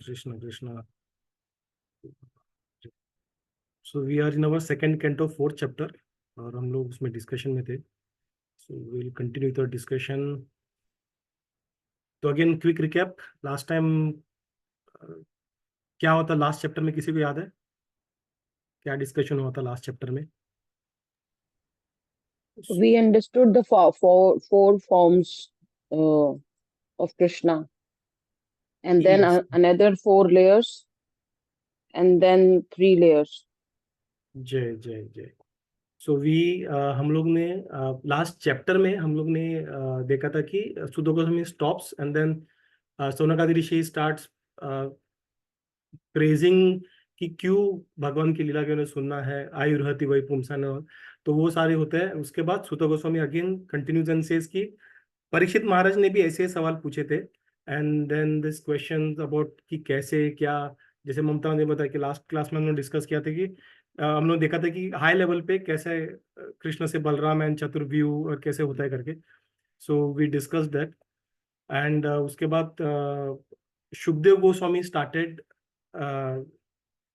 Krishna, Krishna. So we are in our second canto, fourth chapter, और हम लोग उसमें डिस्कशन में थे. So we will continue with our discussion. तो again quick recap. Last time क्या होता लास्ट चैप्टर में, किसी को याद है क्या डिस्कशन हुआ था लास्ट चैप्टर में? We understood the four forms of Krishna, and then Yes. another 4 layers, and then 3 layers. जय जय जय. सो वी हम लोग ने लास्ट चैप्टर में हम लोग ने देखा था कि Suta Goswami stops and then Shaunakadi rishi starts praising कि क्यों भगवान की लीला के उन्हें सुनना है, आयुर्हति वही पुमसन, तो वो सारे होते हैं. उसके बाद Suta Goswami again continues and says कि परीक्षित महाराज ने भी ऐसे सवाल पूछे थे. And then this question about कि कैसे क्या, जैसे ममता ने बताया कि लास्ट क्लास में हम लोग डिस्कस किया था कि हम लोग देखा था कि हाई लेवल पे कैसे कृष्ण से बलराम एंड चतुर्व्यूह और कैसे होता है करके. So we discuss that. And उसके बाद Shukadeva Goswami started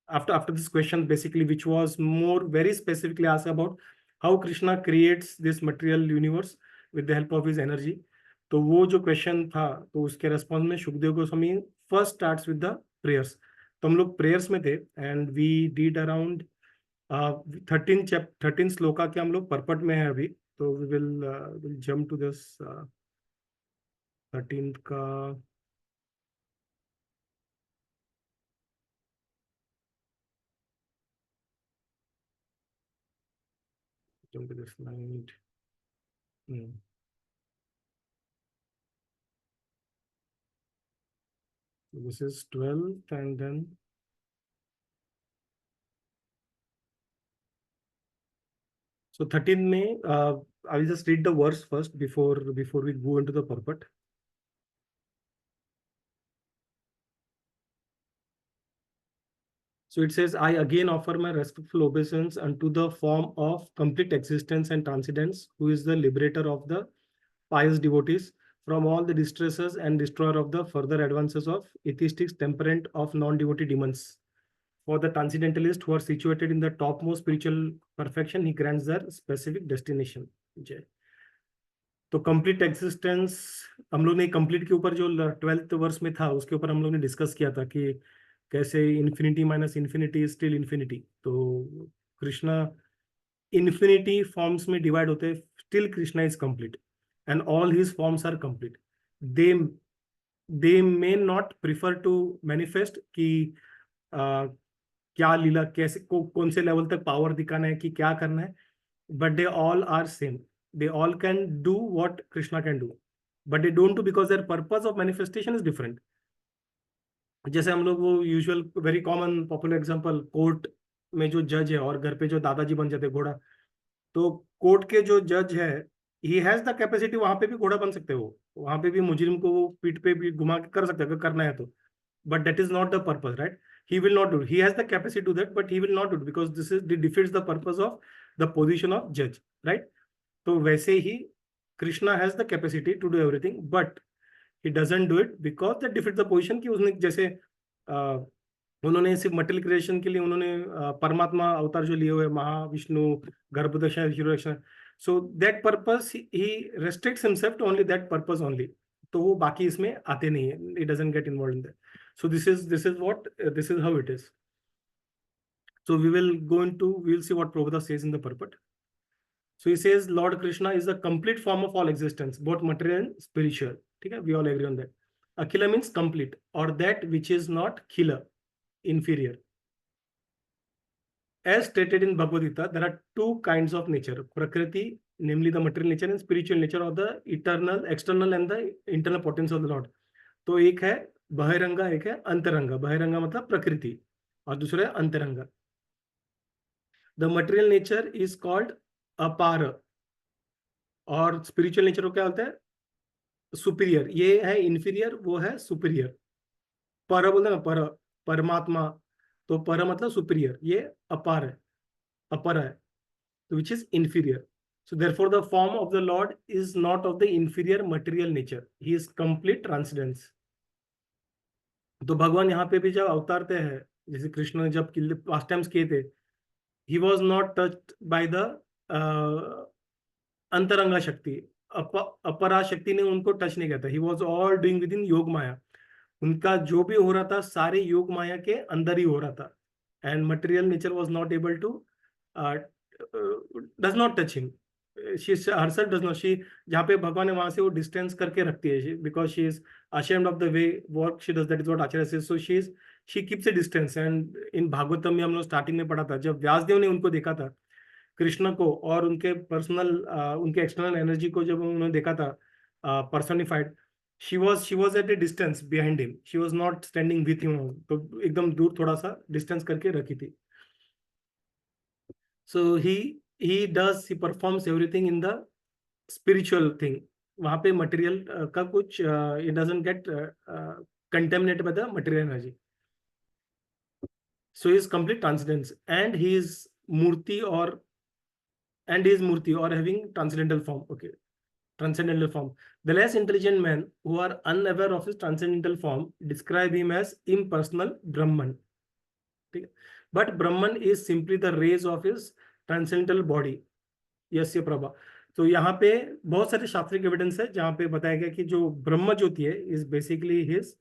after this question basically, which was more very specifically asked about how Krishna creates this material universe with the help of his energy. तो वो जो क्वेश्चन था, तो उसके रेस्पॉन्स में Shukadeva Goswami first starts with the prayers. तो हम लोग प्रेयर्स में थे and we did around 13 shloka के हम लोग परपट में है अभी. तो we will jump to this 13 का. jump to this slide. This is 12th and then so 13 में I will just read the verse first before we go into the purport. So it says, I again offer my respectful obeisance unto the form of complete existence and transcendence, who is the liberator of the pious devotees from all the distresses and destroyer of the further advances of atheistics, temperament of non-devotee demons. For the transcendentalists who are situated in the topmost spiritual perfection, he grants their specific destination. जय. तो complete existence हम लोग ने complete के ऊपर जो 12th verse में था उसके ऊपर हम लोग ने डिस्कस किया था कि कैसे infinity minus infinity is still infinity. तो कृष्णा इन्फिनिटी फॉर्म्स में डिवाइड होते हैं, still Krishna is complete and all his forms are complete. They may not prefer to manifest कि क्या लीला कैसे कौन से लेवल तक पावर दिखाना है कि क्या करना है, but they all are same. They all can do what Krishna can do, but they don't do because their purpose of manifestation is different. जैसे हम लोग वो usual very common popular example, court में जो जज है और घर पे जो दादाजी बन जाते घोड़ा, तो कोर्ट के जो जज है ही हैज द कैपेसिटी, वहां पे भी घोड़ा बन सकते हो, वहां पे भी मुजरिम को वो पीठ पे भी घुमा के कर सकते हैं अगर करना है तो. But that is not the purpose, right? he will not do it. He has the capacity to do that, but he will not do it because this defeats the purpose of the position of judge, right? तो वैसे ही Krishna has the capacity to do everything, but he doesn't do it because that defeat the position कि उसने जैसे उन्होंने सिर्फ material creation के लिए उन्होंने परमात्मा अवतार जो लिए हुए महाविष्णु गर्भदक्षा, so that purpose he restricts himself to only that purpose only. तो वो बाकी इसमें आते नहीं है, it doesn't get involve in that. So this is what this is how it is. So we will see what Prabhupada says in the purport. So he says Lord Krishna is the complete form of all existence, both material and spiritual. Okay, we all agree on that. Akhila means complete, or that which is not khila, inferior. As stated in Bhagavad Gita, there are two kinds of nature: Prakriti, namely the material nature, and spiritual nature, or the eternal, external, and the internal potential of the Lord. तो एक है बहिरंगा, एक है अंतरंगा. बहिरंगा मतलब प्रकृति और दूसरा है अंतरंगा. The material nature is called अपार, और स्पिरिचुअल नेचर को क्या होता है? सुपीरियर. ये है इन्फीरियर, वो है सुपीरियर. पर बोलते ना, पर परमात्मा, तो पर मतलब सुपीरियर, ये अपार है, अपर है, तो which is inferior. So therefore the form of the Lord is not of the inferior material nature. He is complete transcendence. तो भगवान यहाँ पे भी जब अवतारते हैं, जैसे कृष्ण ने जब पास्ट टाइम्स किए थे, he was not touched by the antaranga shakti, अप, अपरा शक्ति ने उनको टच नहीं किया था। He was all doing with in योग माया। उनका जो भी हो रहा था सारे योग माया के अंदर ही हो रहा था। And material nature was not able to does not touch him. She herself does not, she जहाँ पे भगवान है वहां से वो डिस्टेंस करके रखती है, because she is ashamed of the way what she does, that is what Acharya says. So she keeps a distance. And in Bhagavatam में हम लोग स्टार्टिंग में पढ़ा था, जब व्यासदेव ने उनको देखा था कृष्ण को, और उनके पर्सनल उनके एक्सटर्नल एनर्जी को जब उन्होंने देखा था personified, she was at a distance behind him, she was not standing with him, तो एकदम दूर थोड़ा सा डिस्टेंस करके रखी थी। So he performs everything in the spiritual thing. वहां पे मटेरियल का कुछ it doesn't get contaminated by the material energy. So is complete transcendence and he is murti और having transcendental form. Okay, transcendental form. The less intelligent men who are unaware of his transcendental form describe him as impersonal Brahman. ठीक है, but Brahman is simply the rays of his transcendental body. यस्य प्रभा। तो यहाँ पे बहुत सारे शास्त्रिक evidence है जहाँ पे बताया गया कि जो ब्रह्म ज्योति है is basically his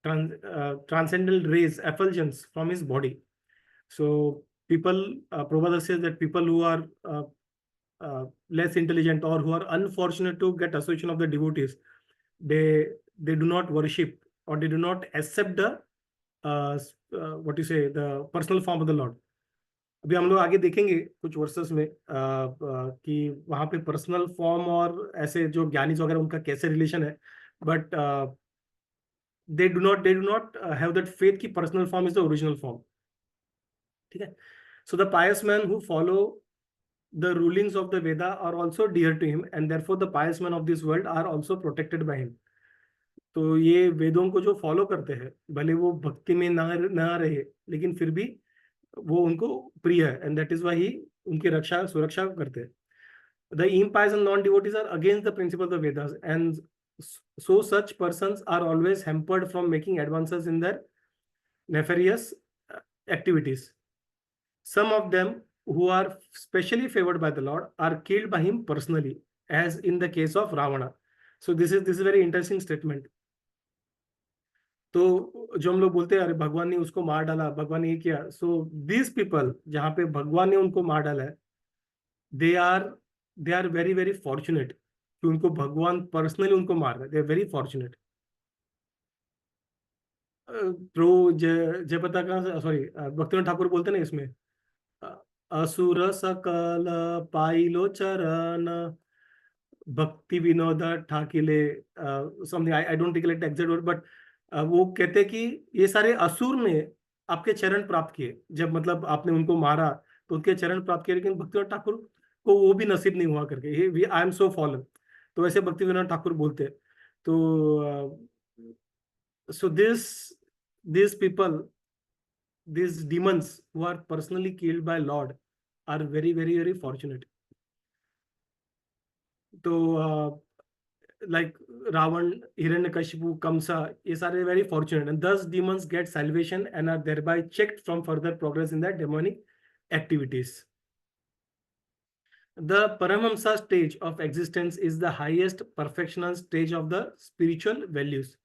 transcendental rays, effulgence from his body. So people, Prabhupada says that people who are less intelligent or who are unfortunate to get association of the devotees, they do not worship or they do not accept the what you say, the personal form of the Lord. अभी हम लोग आगे देखेंगे कुछ versus में कि वहां पे पर्सनल फॉर्म और ऐसे जो ज्ञानी वगैरह उनका कैसे रिलेशन है, but they do not have that faith कि personal form is the original form. ठीक है, so the pious men who follow the rulings of the Veda are also dear to him, and therefore the pious men of this world are also protected by him. तो ये वेदों को जो follow करते हैं, भले वो भक्ति में ना रहे, लेकिन फिर भी वो उनको प्रिय है, and that is why he उनकी रक्षा सुरक्षा करते हैं। The impious and non-devotees are against the principle of the Vedas, and so such persons are always hampered from making advances in their nefarious activities. Some of them who are specially favored by the Lord are killed by him personally, as in the case of Ravana. So this is very interesting statement. तो जो हम लोग बोलते हैं अरे भगवान ने उसको मार डाला, भगवान ने ये किया, सो दिस पीपल जहाँ पे भगवान ने उनको मार डाला है, they are very very fortunate कि उनको भगवान पर्सनली उनको मार रहा है। They are very fortunate. प्रो जयपता का सॉरी भक्तिनाथ ठाकुर बोलते ना इसमें, असुर सकल पाइलो चरण भक्ति विनोद ठाकिले, something, I don't recollect exact word, but वो कहते कि ये सारे असुर ने आपके चरण प्राप्त किए, जब मतलब आपने उनको मारा तो उनके चरण प्राप्त किए, लेकिन भक्तिनाथ ठाकुर को वो भी नसीब नहीं हुआ करके, आई एम सो फॉलन। तो वैसे भक्ति विनोद ठाकुर बोलते हैं। तो so these people, these demons who are personally killed by Lord are very very very fortunate. तो like Ravan, Hiranyakashipu, Kamsa, ये सारे very fortunate, and thus demons get salvation and are thereby checked from further progress in their demonic activities. The Paramahamsa stage of existence is the highest perfectional stage of the spiritual values.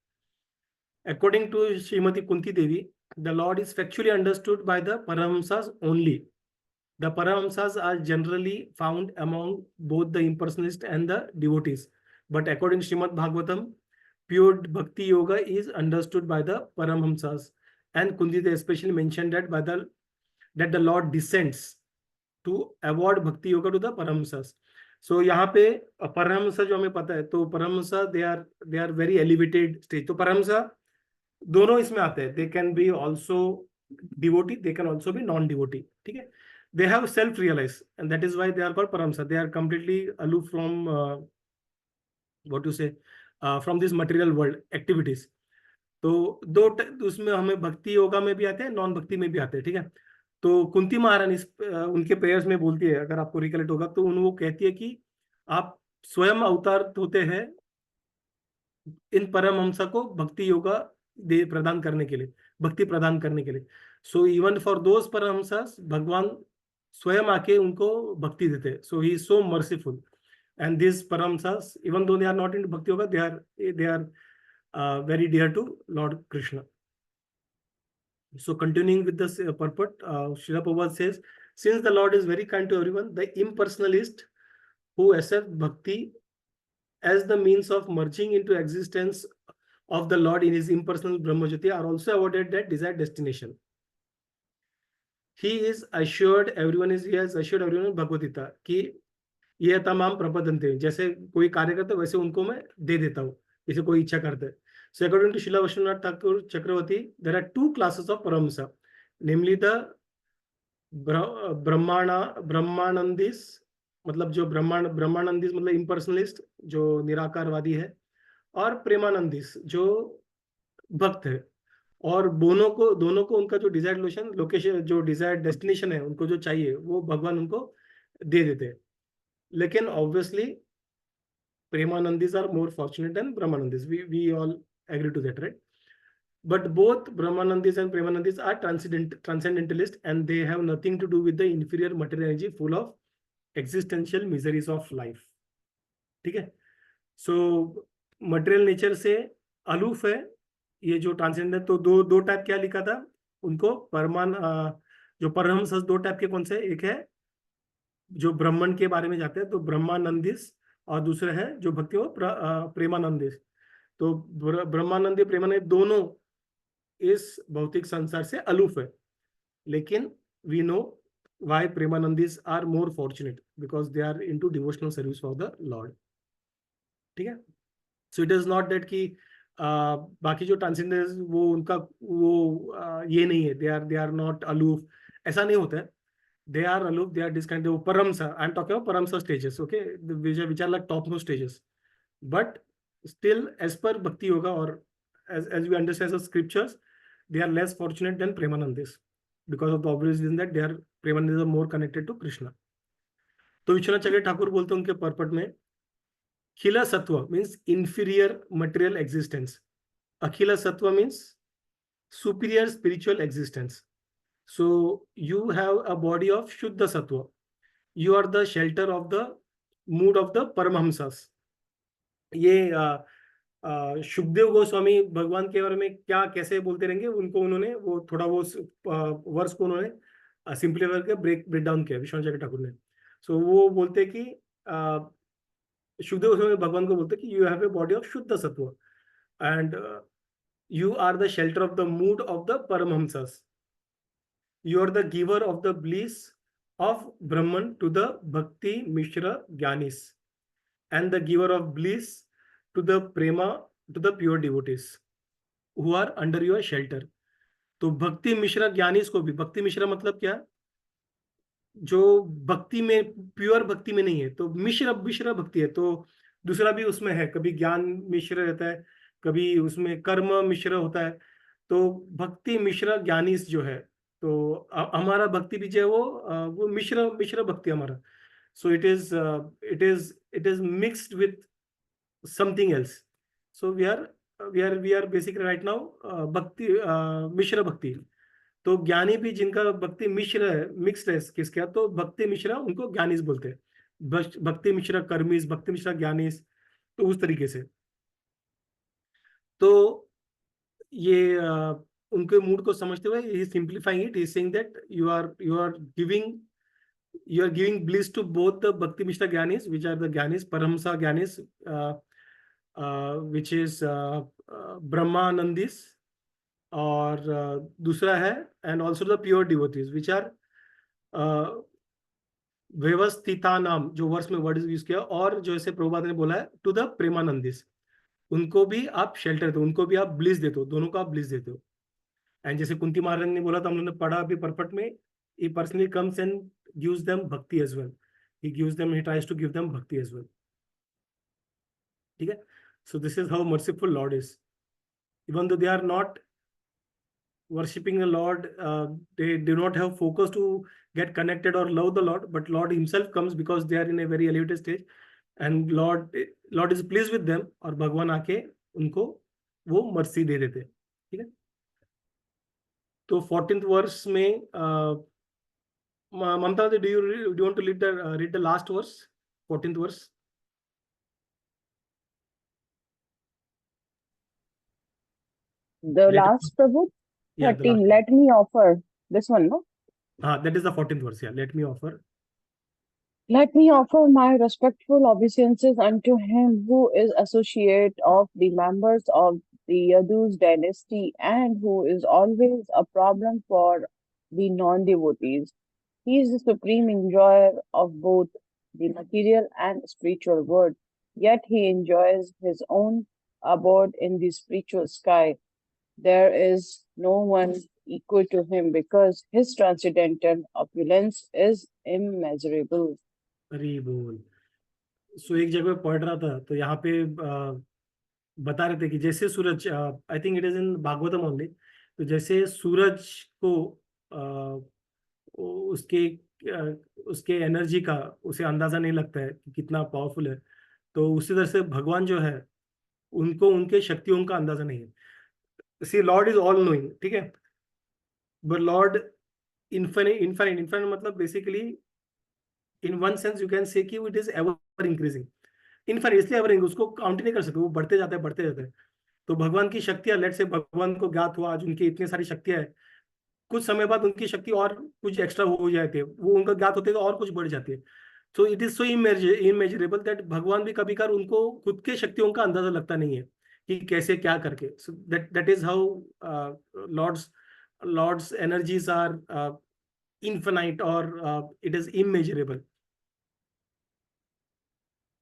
According to Srimati Kunti Devi, the Lord is factually understood by the Paramahamsas only. The Paramahamsas are generally found among both the impersonalists and the devotees. But according to Srimad Bhagavatam, pure Bhakti Yoga is understood by the Paramahamsas. And Kunti Devi especially mentioned that the Lord descends to award Bhakti Yoga to the Paramahamsas. So यहाँ पे Paramahamsa जो हमें पता है, तो Paramahamsa they are very elevated stage. तो Paramahamsa दोनों इसमें आते हैं, they can be also devotee, they can also be non devotee. ठीक है, they have self realize and that is why they are called Paramahamsa. They are completely aloof from what you say from this material world activities. तो उसमें हमें भक्ति योगा में भी आते हैं, नॉन भक्ति में भी आते हैं। ठीक है, तो कुंती महारानी उनके प्रेयर्स में बोलती है, अगर आपको रिकलेक्ट होगा तो वो कहती है कि आप स्वयं अवतार होते हैं इन परमहंसा को भक्ति योगा दे प्रदान करने के लिए, भक्ति प्रदान करने के लिए. So even for those Paramahamsas भगवान स्वयं आके उनको भक्ति देते हैं. So he is so merciful. And these Paramhamsas, even though they are not into Bhakti Yoga, they are very dear to Lord Krishna. So continuing with this purport, Srila Prabhupada says, since the Lord is very kind to everyone, the impersonalist who accept Bhakti as the means of merging into existence of the Lord in his impersonal Brahmajyoti are also awarded that desired destination. He has assured everyone Bhagavad Gita कि ये तमाम प्रपदन्ते, जैसे कोई कार्य करते वैसे उनको मैं दे देता हूँ, जैसे कोई इच्छा करते हैं. So according to Srila Vishwanath Thakur Chakravarti, there are two classes of Paramhamsa, namely the ब्रह्मानंदीस, मतलब जो ब्रह्मानंदीस मतलब इम्पर्सनलिस्ट जो निराकारवादी है, और प्रेमानंदीस जो भक्त है. और दोनों को उनका जो डिजायर्ड लोकेशन जो डिजायर्ड डेस्टिनेशन है, उनको जो चाहिए वो भगवान उनको दे देते हैं. लेकिन obviously Premanandis are more fortunate than Brahmanandis. We all agree to that, right? But both Brahmanandis and Premanandis are transcendentalists, and they have nothing to do with the inferior material energy full of existential miseries of life. ठीक है. So material nature से aloof है ये जो transcendent. तो दो type क्या लिखा था उनको, जो परमहंस दो टाइप के कौन से, एक है जो ब्राह्मण के बारे में जाते हैं तो ब्रह्मानंदिस, और दूसरा है जो भक्ति हो प्रेमानंदिस. तो ब्रह्मानंदी प्रेमानंद दोनों इस भौतिक संसार से अलूफ है. लेकिन we know why Premanandis are more fortunate, because they are into devotional service for the lord. ठीक है. So it is not that कि बाकी जो ट्रांसेंडेंस वो उनका वो ये नहीं है, दे आर नॉट अलूफ, ऐसा नहीं होता है. They are aloof, they are disconnected. Paramsa, I'm talking about Paramsa stages, okay, which are like topmost stages. But still, as per Bhakti Yoga, or as we understand the scriptures, they are less fortunate than Premanandis, because of the obvious reason that Premanandis are more connected to Krishna. तो विश्वनाथ ठाकुर बोलते हैं उनके पर्पट में, खिला सत्व means inferior material existence, अखिला सत्व means superior spiritual existence. So you have a body of Shuddha Sattva. You are the shelter of the mood of the Paramahamsas. ये शुकदेव गोस्वामी भगवान के बारे में क्या कैसे बोलते रहेंगे, उनको उन्होंने वो थोड़ा वो वर्स को उन्होंने सिंपली करके ब्रेक डाउन किया विश्वनाथ ठाकुर ने. सो वो बोलते कि शुकदेव गोस्वामी भगवान को बोलते कि you have a body of shuddha sattva and you are the shelter of the mood of the Paramahamsas. You are the giver of the bliss of Brahman to the Bhakti Mishra Gyanis, and the giver of bliss to the Prema, to the pure devotees who are under your shelter. तो भक्ति मिश्रा ज्ञानीस को भी, भक्ति मिश्रा मतलब क्या, जो भक्ति में प्योर भक्ति में नहीं है, तो मिश्रा भक्ति है. तो दूसरा भी उसमें है, कभी ज्ञान मिश्र रहता है, कभी उसमें कर्म मिश्र होता है. तो भक्ति मिश्रा ज्ञानीस जो है, तो हमारा भक्ति भी जो है वो मिश्र भक्ति हमारा. So it is mixed with something else. So we are basically right now bhakti mishra भक्ति. तो ज्ञानी भी जिनका भक्ति मिश्र है, मिक्स्ड है किसका, तो भक्ति मिश्रा उनको ज्ञानीस बोलते हैं. भक्ति मिश्रा कर्मीस, भक्ति मिश्रा ज्ञानीस, तो उस तरीके से. तो ये उनके मूड को समझते हुए he is simplifying it. He is saying that you are giving bliss to both the Bhakti Mishra Gyanis, which are the Gyanis, Paramsa Gyanis, which is Brahmanandis, और दूसरा है and also the pure devotees, which are व्यवस्थिता नाम, जो वर्ष में word use किया, और जो ऐसे प्रभुपाद ने बोला है टू द प्रेमानंदिस, उनको भी आप शेल्टर दो, उनको भी आप ब्लिस देते हो, दोनों को आप ब्लिस देते हो. एंड जैसे कुंती महाराज ने बोला था, हम लोगों ने पढ़ा अभी पर्पट में, he personally comes and gives them bhakti as well. He tries to give them bhakti as well. ठीक है. So this is how merciful Lord is. Even though they are not worshipping the Lord, they do not have focus to get connected or love the Lord, but Lord himself comes because they are in a very elevated stage, and Lord is pleased with them, और भगवान आके उनको वो mercy दे देते. ठीक है. तो 14th verse में Mamta, do you want to read the last verse, 14th verse? The last, Prabhu, Yeah, the last 13. one. Let me offer this one, no? That is the 14th verse. Yeah, let me offer. Let me offer my respectful obeisances unto him who is associate of the members of the Yadu's dynasty and who is always a problem for the non-devotees. He is the supreme enjoyer of both the material and spiritual world, yet he enjoys his own abode in the spiritual sky. There is no one equal to him because his transcendental opulence is immeasurable. अरे बोल। सो एक जगह पढ़ रहा था तो यहाँ पे बता रहे थे कि जैसे सूरज, I think it is in Bhagavatam only, तो जैसे सूरज को उसके उसके एनर्जी का उसे अंदाजा नहीं लगता है कि कितना पावरफुल है, तो उसी तरह से भगवान जो है उनको उनके शक्तियों का अंदाजा नहीं है। See lord is all knowing, ठीक है, but lord infinite infinite infinite मतलब basically in one sense you can say कि it is ever increasing. Infinite इसलिए एवर, उसको काउंट नहीं कर सकते, वो बढ़ते जाते हैं बढ़ते जाते हैं। तो भगवान की शक्तियां, लेट से भगवान को ज्ञात हुआ आज उनकी इतनी सारी शक्तियां है, कुछ समय बाद उनकी शक्ति और कुछ एक्स्ट्रा हो जाती है, वो उनका ज्ञात होते तो और कुछ बढ़ जाती है। So it is so immeasurable that भगवान भी कभी कभार उनको खुद के शक्तियों का अंदाजा लगता नहीं है कि कैसे क्या करके। So that is how lords lords energies are infinite और इट इज इमेजरेबल।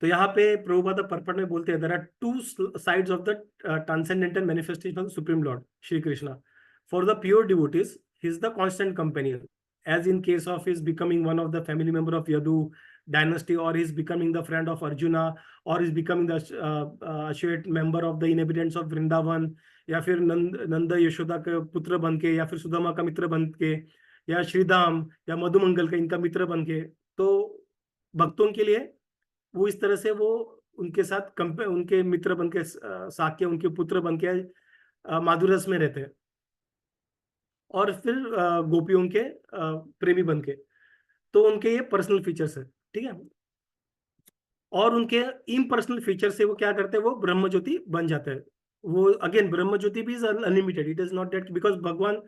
तो यहाँ पे प्रभुपाद पर्पट में बोलते हैं there are two sides of the transcendental manifestation of supreme lord Shri Krishna. For the pure devotees he is the constant companion, as in case of his becoming one of the family member of Yadu dynasty, or he's becoming the friend of Arjuna, or he's becoming the associate member of the inhabitants of Vrindavan, या फिर नंद यशोदा के पुत्र बन के, या फिर सुदामा का मित्र बन के, या श्रीधाम या मधुमंगल का इनका मित्र बन के। तो भक्तों के लिए वो इस तरह से वो उनके साथ उनके मित्र बन के, साक्य उनके पुत्र बन के माधुरस में रहते हैं, और फिर गोपियों के प्रेमी बन के। तो उनके ये पर्सनल फीचर्स है, ठीक है। और उनके इम्पर्सनल फीचर से वो क्या करते हैं, वो ब्रह्म ज्योति बन जाते हैं। वो अगेन ब्रह्म ज्योति भी is unlimited, it is not that because Bhagavan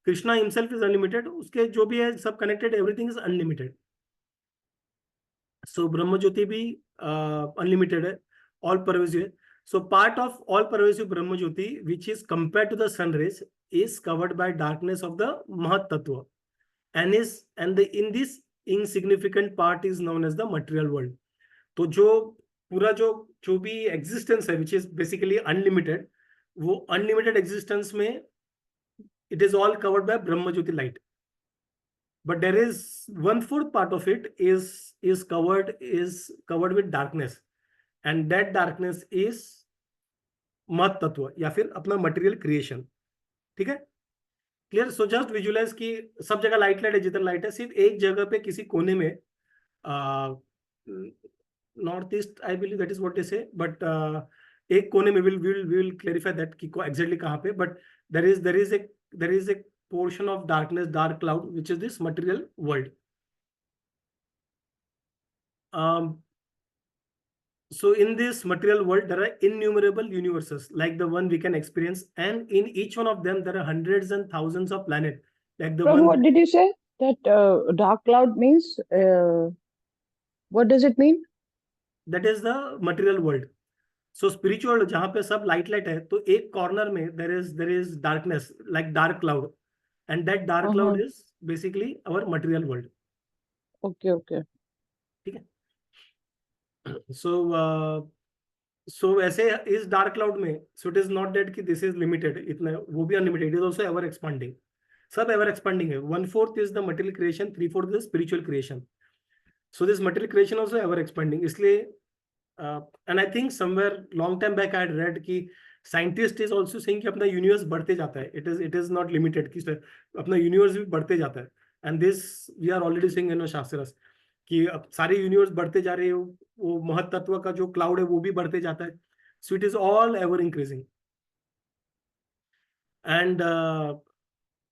Krishna himself is unlimited, उसके जो भी है सब connected, everything is unlimited. So Brahma jyoti भी अनलिमिटेड है, ऑल परवेसिव है। So part of all pervasive Brahma jyoti which is compare to the sun rays is covered by darkness of the Mahat Tattva, and in this insignificant part is known as the material world. तो जो पूरा जो भी existence है which is basically unlimited, वो unlimited existence में it is all covered by Brahma Jyoti light, but there is 1/4 part of it is covered with darkness, and that darkness is महत तत्व या फिर अपना मटेरियल क्रिएशन, ठीक है, क्लियर। सो जस्ट विजुअलाइज कि सब जगह लाइट लाइट है, जितना लाइट है सिर्फ एक जगह पे किसी कोने में, north east I believe that is what they say, but एक कोने में विल क्लैरिफाई दैट कि एग्जैक्टली कहाँ पे, but there is a portion of darkness, dark cloud, which is this material world. So in this material world, there are innumerable universes like the one we can experience, and in each one of them, there are hundreds and thousands of planets. Like the Prabhu, one. what did you say? That dark cloud means? What does it mean? That is the material world. So spiritual जहाँ पे सब light है, तो एक corner में there is darkness like dark cloud, and that dark cloud is basically our material world. Okay. ठीक है। So ऐसे इस डार्क क्लाउड में, so it is not that कि this is limited, इतना वो भी unlimited, it is also ever expanding, सब ever expanding है। 1/4 is the material creation, 3/4 is spiritual creation. So this material creation also ever expanding, इसलिए and I think somewhere long time back I had read कि scientist is also saying कि अपना universe बढ़ते जाता है, it is not limited, कि अपना universe भी बढ़ते जाता है, and this we are already seeing in shastras कि अब सारे यूनिवर्स बढ़ते जा रहे हो, वो महत तत्व का जो क्लाउड है वो भी बढ़ते जाता है। So it is all ever increasing, and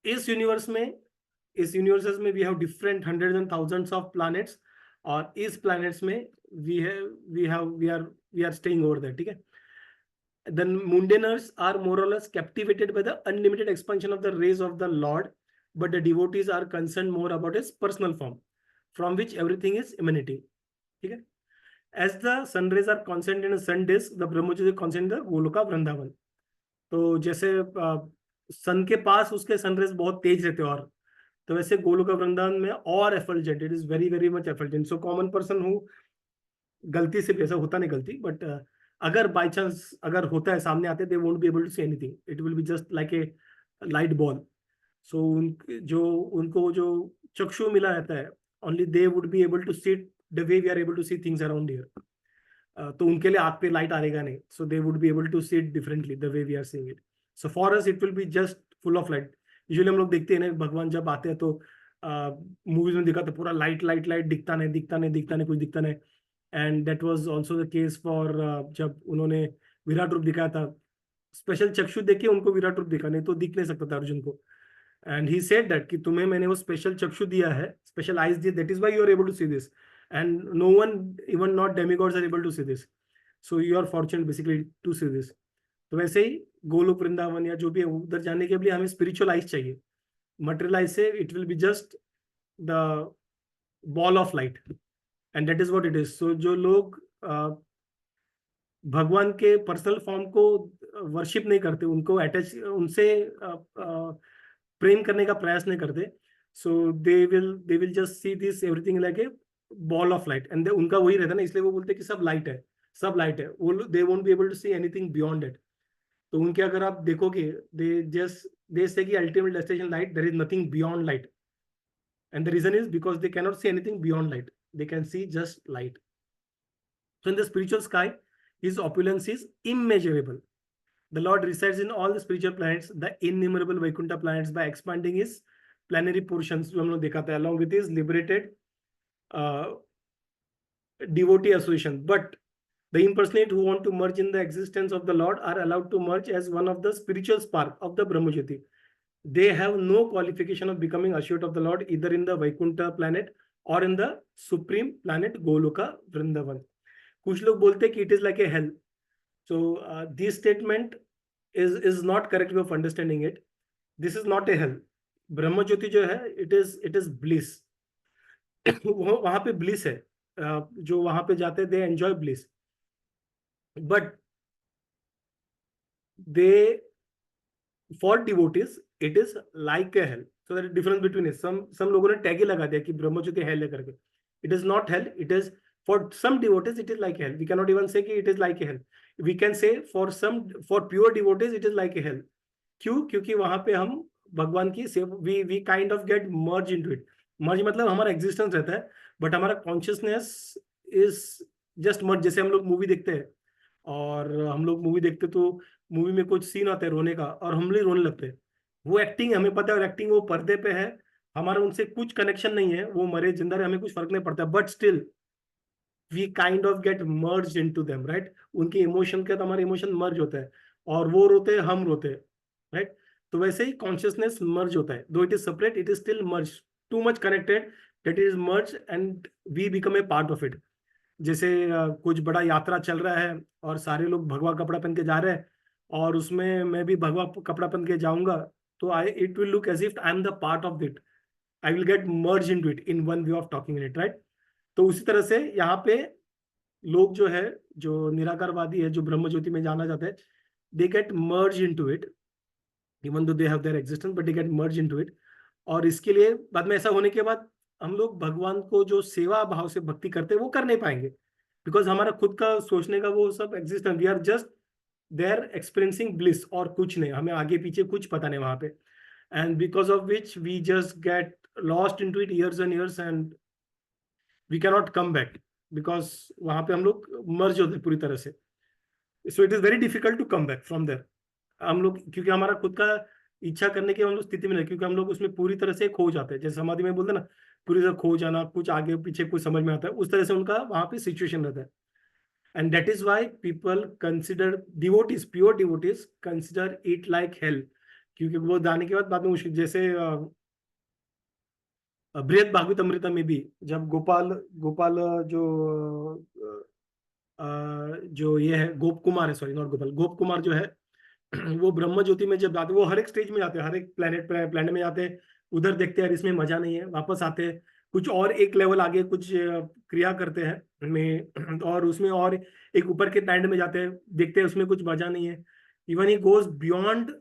इस यूनिवर्स में we have different hundreds and thousands of planets, और इस प्लैनेट्स में we are staying over that, ठीक है. The mundaners are more or less captivated by the unlimited expansion of the rays of the Lord, but the devotees are concerned more about his personal form, from which everything is emanating. ठीक है. As the sun rays are constant in a sun disk, the Brahmajyoti is constant in the Goloka Vrindavan. तो जैसे सन के पास उसके sun rays बहुत तेज रहते हैं, और तो वैसे गोलोका वृंदावन में और effulgent, it is very very much effulgent. So common person हूँ, गलती से भी ऐसा होता नहीं गलती, बट अगर बाई चांस अगर होता है सामने आते, they won't be able to see anything, it will be just like a light ball. So उनको जो चक्षु मिला रहता है, only they would be able to see the way we are able to see things around here. तो उनके लिए आग पे लाइट आएगा नहीं, so they would be able to see it differently the way we are seeing it. So for us it will be just full of light. Usually हम लोग देखते हैं ना, भगवान जब आते हैं तो मूवीज में दिखाते पूरा लाइट लाइट लाइट, दिखता नहीं कुछ दिखता नहीं. And that was also the case for जब उन्होंने विराट रूप दिखाया था, स्पेशल चक्षु देखे उनको विराट रूप दिखा, नहीं तो दिख नहीं सकता था अर्जुन को. एंड ही सेड दैट कि तुम्हें मैंने वो स्पेशल चक्षु दिया है, स्पेशल आइज दिया, that is why you are able to see this, and no one, even not demigods are able to see this. So you are fortunate basically to see this. तो वैसे ही गोलोक वृंदावन या जो भी है, उधर जाने के लिए हमें स्पिरिचुअल आइज चाहिए. मटेरियल आइज से it will be just the ball of light, and that is what it is. So जो लोग भगवान के पर्सनल फॉर्म को वर्शिप नहीं करते, उनको अटैच, उनसे प्रेम करने का प्रयास नहीं करते, so they will just see this everything like a ball of light, and उनका वही रहता है ना, इसलिए वो बोलते हैं कि सब लाइट है, सब लाइट है. वो they won't be able to see anything beyond it. तो उनके अगर आप देखोगे, दे से कि ultimate destination light, there is nothing beyond light, and the reason is because they can not see anything beyond light, they can see just light. So in the spiritual sky his opulence is immeasurable. The Lord resides in all the spiritual planets, the innumerable Vaikuntha planets, by expanding his planetary portions, जो हम लोग देखा था, along with his liberated devotee association. But the impersonate who want to merge in the existence of the Lord are allowed to merge as one of the spiritual spark of the Brahmajyoti. They have no qualification of becoming assured of the Lord either in the Vaikuntha planet or in the supreme planet Goloka Vrindavan. कुछ लोग बोलते हैं कि it is like a hell. So this statement is not correct way of understanding it. This is not a hell. Brahmajyoti जो है, it is bliss. वहां पे bliss है. जो वहां पे जाते हैं, they enjoy bliss, but they for devotees it is like a hell. So that difference between it. Some लोगों ने टैग ही लगा दिया कि ब्रह्मज्योति हेल है करके. It is not hello, it is for some devotees it is like hell. We cannot even say कि it is like a hell. We can say for pure devotees it is like a hell. क्यों? क्योंकि वहां पे हम भगवान की we kind of get merge into it. merge मतलब हमारा existence रहता है, but हमारा consciousness is just merge. जैसे हम लोग मूवी देखते हैं, और हम लोग मूवी देखते तो मूवी में कुछ सीन आता है रोने का, और हम लोग रोने लगते हैं. वो एक्टिंग हमें पता है, और एक्टिंग वो पर्दे पे है, हमारा उनसे कुछ कनेक्शन नहीं है, वो मरे जिंदा रहे हमें कुछ फर्क नहीं पड़ता, but still we kind of get merged into them, right? उनके इमोशन के तो हमारे इमोशन मर्ज होता है, और वो रोते हैं, हम रोते हैं, right? तो वैसे ही कॉन्शियसनेस मर्ज होता है. Though it is separate, it is still merge, too much connected that is merge, and we become a part of it. जैसे कुछ बड़ा यात्रा चल रहा है और सारे लोग भगवा कपड़ा पहन के जा रहे हैं, और उसमें मैं भी भगवा कपड़ा पहन के जाऊंगा, तो it will look as if I am the part of it. I will get merge into it in one way of talking in it, right? तो उसी तरह से यहाँ पे लोग जो है, जो निराकारवादी है, जो ब्रह्मज्योति में जाना चाहते हैं, they get merge into it, even though they have their existence, but they get merge into it. और इसके लिए बाद में ऐसा होने के बाद हम लोग भगवान को जो सेवा भाव से भक्ति करते हैं वो कर नहीं पाएंगे, बिकॉज हमारा खुद का सोचने का वो सब existence, we are just there experiencing bliss, और कुछ नहीं, हमें आगे पीछे कुछ पता नहीं वहां पे. And because of which we just get lost into it years and years, and we can not come back, because वहां पे हम लोग मर्ज होते पूरी तरह से. So it is very difficult to come back from there. हम लोग, क्योंकि हमारा खुद का इच्छा करने की हम लोग स्थिति में नहीं, क्योंकि हम लोग उसमें पूरी तरह से खो जाते हैं. जैसे समाधि में बोलते हैं ना, पूरी तरह खो जाना, कुछ आगे पीछे कुछ समझ में आता है, उस तरह से उनका वहां पे सिचुएशन रहता है. And that is why people consider devotees, pure devotees consider it like hell, क्योंकि वो जाने के बाद में मुश्किल, जैसे बृहद भागवतमृता में भी जब गोपाल गोपाल जो ये है गोप कुमार है, सॉरी नॉट गोपाल, गोप कुमार जो है वो ब्रह्म ज्योति में जब जाते, वो हर एक स्टेज में जाते हैं, हर एक प्लेनेट में जाते हैं, उधर देखते हैं यार इसमें मजा नहीं है, वापस आते हैं, कुछ और एक लेवल आगे कुछ क्रिया करते हैं में, और उसमें और एक ऊपर के प्लेनेट में जाते हैं, देखते हैं उसमें कुछ मजा नहीं है, इवन ही गोज बियॉन्ड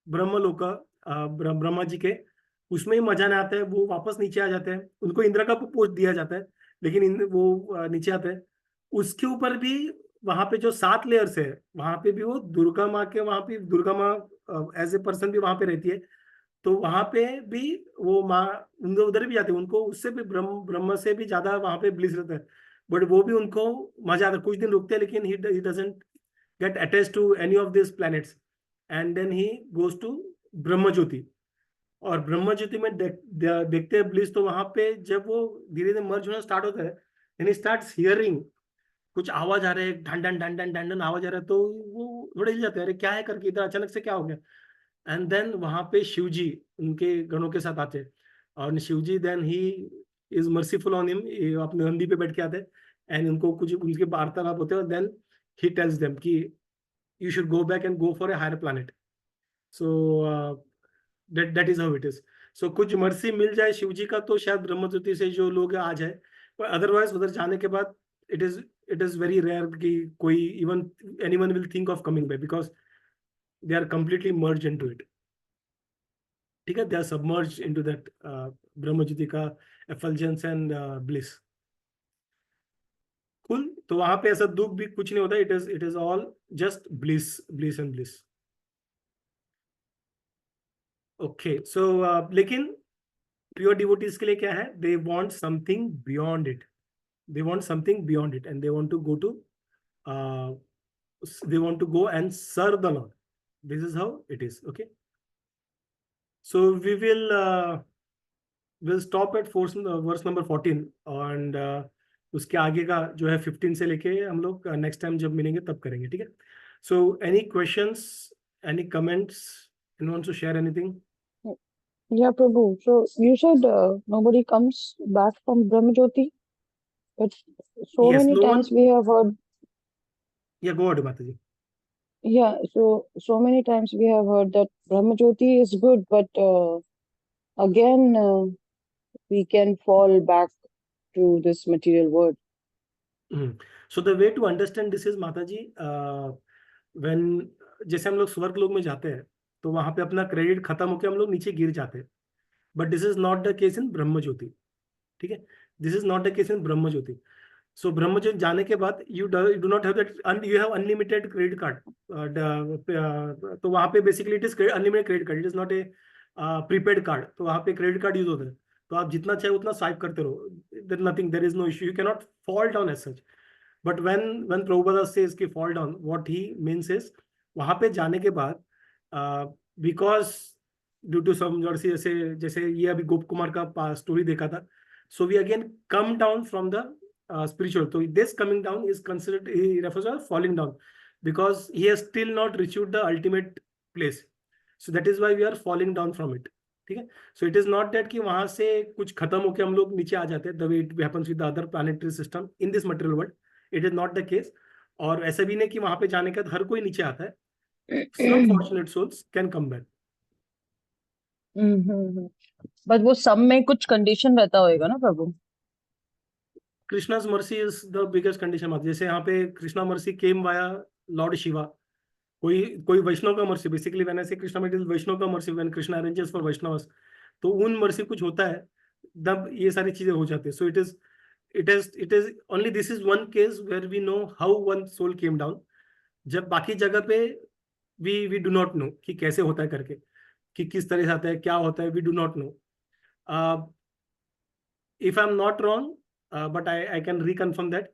ब्रह्मलोक, ब्रह्मा जी के, उसमें ही मजा नहीं आता है, वो वापस नीचे आ जाते हैं, उनको इंद्र का पोस्ट दिया जाता है, लेकिन वो नीचे आते हैं। उसके ऊपर भी वहां पे जो 7 लेयर्स है, वहां पे भी वो दुर्गा माँ के, वहां पे दुर्गा माँ एज ए पर्सन भी वहां पे रहती है, तो वहां पे भी वो माँ उनके उधर भी जाते हैं, उनको उससे भी ब्रह्म ब्रह्म से भी ज्यादा वहां पे ब्लिस रहता है, बट वो भी उनको मजा आता है, कुछ दिन रुकते हैं, लेकिन he doesn't get attach to any of this planets, and then he goes to brahmajyoti. और ब्रह्म ज्योति में देखते हैं ब्लिस, तो वहां पे जब वो धीरे धीरे मर्ज होना स्टार्ट होता है, यानी स्टार्ट हियरिंग कुछ आवाज आ रहा है, ढन ढन ढन ढन ढन ढन आवाज आ रहा है, तो वो थोड़े हिल जाते हैं, अरे क्या है करके, इधर अचानक से क्या हो गया। एंड देन वहां पे शिव जी उनके गणों के साथ आते हैं, और Shiva ji then he is merciful on him, अपने नंदी पे बैठ के आते हैं, एंड उनको कुछ उनके वार्तालाप होते हैं, देन ही टेल्स देम कि you should go back and go for a higher planet. So that is how it is. So कुछ मर्सी मिल जाए शिव जी का तो शायद ब्रह्मज्योति से जो लोग आ जाए, पर अदरवाइज उधर जाने के बाद इट इज वेरी रेयर कि कोई even anyone will think of coming back, because they are completely merge into it. ठीक है, they are submerge into that Brahmajyoti का एफल्जेंस एंड ब्लिस। कुल, तो वहां पे ऐसा दुख भी कुछ नहीं होता, it is all just bliss, bliss and bliss. Okay, so लेकिन प्योर डिवोटीज के लिए क्या है, they want something beyond it, they want something beyond it, and they want to go to uh, they want to go and serve the Lord. This is how it is. Okay, so we'll stop at verse number 14, and उसके आगे का जो है 15 से लेके हम लोग next time जब मिलेंगे तब करेंगे, ठीक है। So any questions, any comments, any want to share anything? Yeah, Prabhu. So you said nobody comes back from Brahmajyoti, but so Yes, many no one. times we have heard. Yeah, go ahead, Mataji. Yeah, so many times we have heard that Brahmajyoti is good, but again we can fall back to this material world. So the way to understand this is, Mataji, when जैसे हम लोग स्वर्ग लोक में जाते हैं, तो वहां पे अपना क्रेडिट खत्म होकर हम लोग नीचे गिर जाते हैं, but this is not the case in ब्रह्म ज्योति। ठीक है, this is not the case in ब्रह्म ज्योति। सो ब्रह्म ज्योति जाने के बाद you do not have that, you have unlimited credit card, तो वहां पे basically it is unlimited credit card, it is not A prepaid card, तो वहां पे क्रेडिट कार्ड यूज होता है, तो आप जितना चाहे उतना स्वाइप करते रहो, there nothing, there is no issue, you can not fall down as such. But when Prabhupada says कि fall down, what he means is वहां पे जाने के बाद बिकॉज ड्यू टू सम जैसे जैसे ये अभी गोप कुमार का स्टोरी देखा था, so we again come down from the spiritual, तो this coming down is considered, he refers to as falling down, because he has still not reached the ultimate place, so that is why we are falling down from it। ठीक है, so it is not that कि वहां से कुछ खत्म होकर हम लोग नीचे आ जाते हैं, the way it happens with the other planetary system in this material world, it is not the case. और ऐसा भी नहीं कि वहां पे जाने के बाद हर कोई नीचे आता है, some fortunate souls can come back. But वो सब में कुछ कंडीशन रहता होगा ना Prabhu? Krishna's mercy is the biggest condition. जैसे यहाँ पे Krishna mercy came via lord Shiva, कोई कोई वैष्णव का मर्सी, बेसिकली व्हेन आई से कृष्णा इट इज वैष्णव का mercy, when Krishna arranges for Vaishnavas, तो उन मर्सी कुछ होता है, तब ये सारी चीजें हो जाती है। So it is only this is one case where we know how one soul came down, जब बाकी जगह पे वी डू नॉट नो कि कैसे होता है करके, कि किस तरह से आता है, क्या होता है, we do not know. If I am not wrong, but I can reconfirm that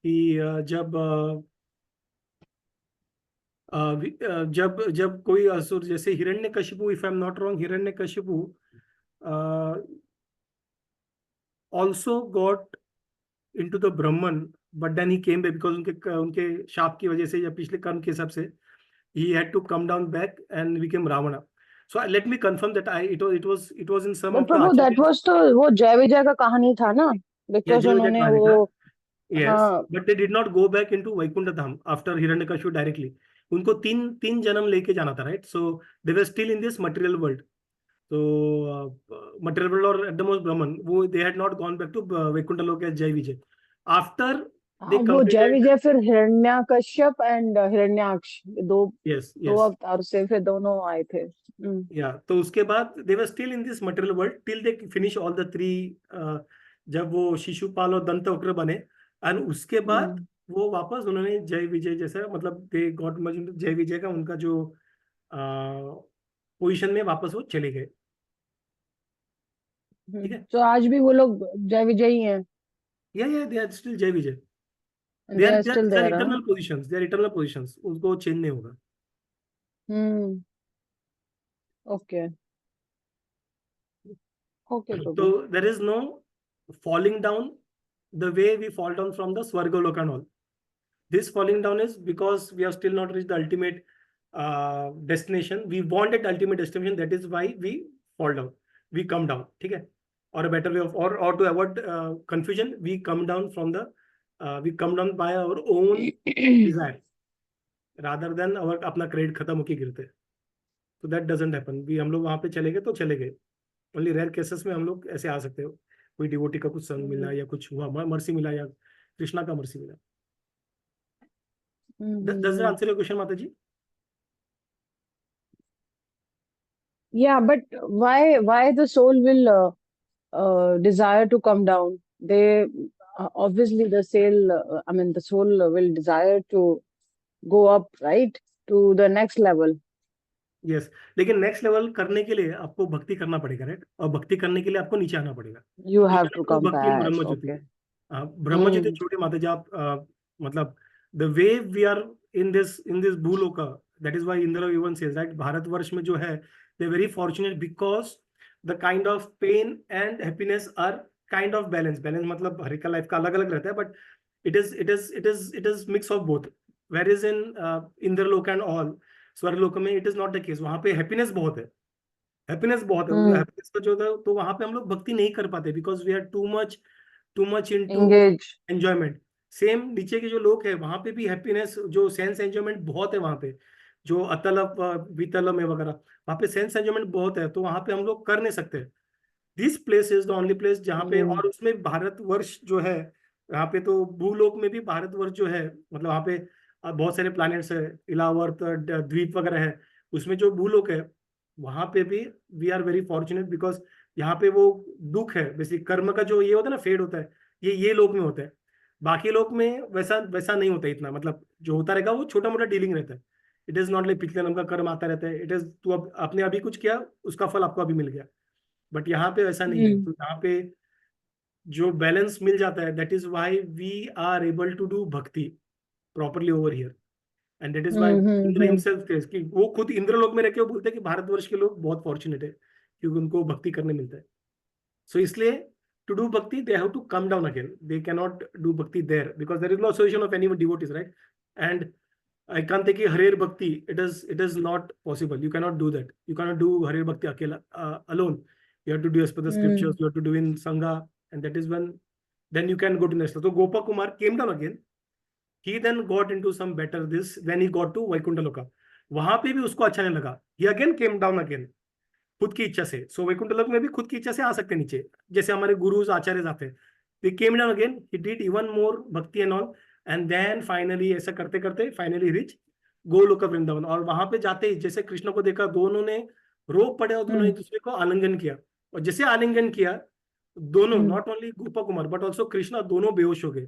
कि जब जब कोई असुर जैसे Hiranyakashipu, if I am not wrong, Hiranyakashipu also got into the Brahman, but then he came back, because उनके शाप की वजह से या पिछले कर्म के हिसाब से he had to come down back and became Ravana. So let me confirm that it was in some but of the Prabhu that Acharyas. Was तो वो जय विजय का कहानी था ना, Yeah, बिकॉज जय विजय उन्होंने कहानी वो, था. Yes, हाँ, but they did not go back into Vaikuntha Dham after Hiranyakashipu directly. उनको तीन तीन जन्म लेके जाना था, right? So they were still in this material world. So material world or at the most Brahman, वो they had not gone back to Vaikuntha Lok as Jai Vijay. After हाँ, they वो जय completed, विजय फिर Hiranyakashyap and Hiranyaksha, दो yes, दो yes, अवतार से फिर दोनों आए थे। yeah. तो उसके बाद they were still in this material world till they finish all the three. जब वो शिशुपाल और दंतवक्र बने, और उसके बाद हम्म वो वापस उन्होंने जय विजय जैसा, मतलब दे गॉट मच इनटू जय विजय का उनका जो पोजीशन में वापस वो चले गए. ठीक है. तो आज भी वो लोग जय विजय ही हैं, या दे are still Jay Vijay. They are still they are there. Eternal positions, they are eternal positions, उनको चेंज नहीं होगा. Hmm, okay, okay So Prabhu. there is no falling down the way we fall down from the Swargaloka and all. This falling down is because we have still not reached the ultimate destination. We want that ultimate destination. That is why we fall down. We come down. ठीक है. Or a better way of, or to avoid confusion, we come down from the we come down by our own desire rather than our अपना credit खत्म होके गिरते. तो that doesn't happen. भी हम लोग वहां पे चले गए तो चले गए. ओनली रेयर केसेस में हम लोग ऐसे आ सकते हो. कोई डिवोटी का कुछ संग मिला या कुछ हुआ, मर्सी मिला, या कृष्णा का मर्सी मिला. Does that answer your question, Mataji? Yeah, but why the soul will desire to come down? They obviously the soul, I mean the soul will desire to go up, right, to the next level. Yes. लेकिन next level करने के लिए आपको भक्ति करना पड़ेगा, right? और भक्ति करने के लिए आपको नीचे आना पड़ेगा. You तो have to come भक्ति इन back. ब्रह्म ज्योति. Okay. ब्रह्म ज्योति छोटे माता जी आप, मतलब the way we are in this Bhuloka, that is why Indra even says, right? Bharatvarsh में जो है, they very fortunate because the kind of pain and happiness are kind of balance. Balance मतलब हर एक का लाइफ का अलग अलग रहता है, but it is mix of both. Where is in Indralok and all Swargalok में it is not the case. वहां पे हैप्पीनेस बहुत है. हैप्पीनेस बहुत है. हैप्पीनेस का जो होता है, तो वहां पे हम लोग भक्ति नहीं कर पाते because we are too much into Engage. Enjoyment. Same नीचे के जो लोग हैं वहां पे भी हैप्पीनेस, जो सेंस एंजॉयमेंट बहुत है वहां पे. जो अतल वितलम है वगैरह, वहां पे सेंस एंजॉयमेंट बहुत है, तो वहां पे हम लोग कर नहीं सकते. This place is the only place जहाँ पे, और उसमें भारतवर्ष जो है, यहाँ पे तो भूलोक में भी भारतवर्ष जो है, मतलब वहाँ पे बहुत सारे प्लैनेट्स है, इलावर्त द्वीप वगैरह है. उसमें जो भूलोक है वहां पे भी we are very fortunate because यहाँ पे वो दुख है, बेसिक कर्म का जो ये होता है ना, फेड होता है, ये लोक में होता है. बाकी लोक में वैसा वैसा नहीं होता इतना, मतलब जो होता रहेगा वो छोटा मोटा डीलिंग रहता है. इट इज नॉट लाइक पिछले जन्म का कर्म आता रहता है. इट इज तू अब आपने अभी कुछ किया, उसका फल आपको अभी मिल गया. बट यहाँ पे वैसा नहीं है. तो यहाँ पे जो बैलेंस मिल जाता है, that is why we are able to do bhakti properly over here. And that is why Indra himself says कि वो खुद इंद्रलोक में रह के वो बोलते हैं कि भारतवर्ष के लोग बहुत फॉर्चुनेट है क्योंकि उनको भक्ति करने मिलता है. सो इसलिए to do bhakti they have to come down again. They can not do bhakti there because there is no association of any devotees, right? And I can't take Harer Bhakti. It is not possible. You cannot do that. You cannot do Harer Bhakti akela, alone. You have to do as per the scriptures. You have to do in Sangha, and that is when then you can go to next level. So Gopa Kumar came down again. He then got into some better this when he got to Vaikuntha Loka. वहां पे भी उसको अच्छा नहीं लगा. He again came down again. खुद की इच्छा से. So वैकुंठ लोक में भी खुद की इच्छा से आ सकते हैं नीचे, जैसे हमारे गुरुज आचार्य आते हैं. They came down again. He did even more bhakti and all. And then finally ऐसा करते करते फाइनली रिच गोलोक वृंदावन. और वहां पे जाते ही जैसे कृष्ण को देखा, दोनों ने रो पड़े और दोनों एक दूसरे को आलिंगन किया. और जैसे आलिंगन किया, दोनों not only Gopa Kumar but also Krishna, दोनों बेहोश हो गए.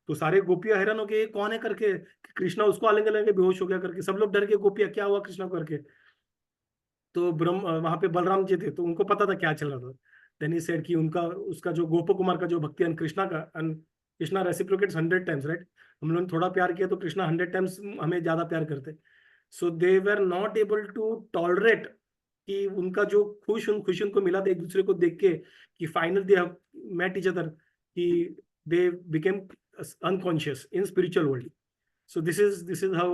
तो सारे गोपियां हैरान हो गए, कौन है करके. कृष्णा उसको आलिंगन लेके बेहोश हो गया करके. सब लोग डर गए, गोपियां क्या हुआ कृष्णा को करके. तो वहां पे बलराम जी थे, तो उनको पता था क्या चल रहा था. देन ही सेड कि उनका उसका जो गोप कुमार का जो भक्ति कृष्णा का, कृष्णा रेसिप्रोकेट्स 100 टाइम्स, राइट? हम लोगों ने थोड़ा प्यार किया तो कृष्णा 100 टाइम्स हमें ज्यादा प्यार करते. So they were not able to tolerate कि उनका जो खुशी उनको मिला था एक दूसरे को देख के, कि final they have met each other, कि they became unconscious in spiritual world. So this is how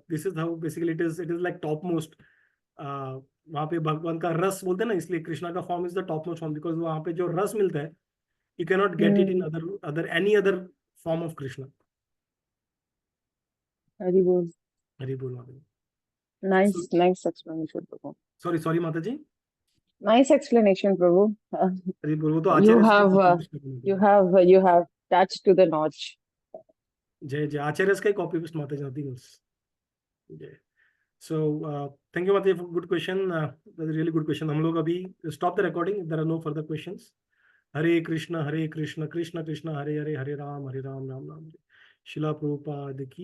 basically it is like topmost. वहाँ पे भगवान का रस बोलते हैं ना, इसलिए कृष्णा का form is the top most form, because वहाँ पे जो रस मिलता है you cannot get it in any other form of Krishna. Hari bol. Hari bol Mataji. Nice, nice explanation, Prabhu. Sorry Mataji. Nice explanation, Prabhu. Hari bol, वो तो आचार्य you have touched to the notch. जय जय आचार्य का copy paste माताजी, nothing else. जय. So thank you Mataji for good question. That's a really good question. हम लोग अभी stop the recording if there are no further questions. Hare Krishna Krishna Krishna Hare Hare, Hare Ram Ram Ram Hare. शिला प्रभुपाद की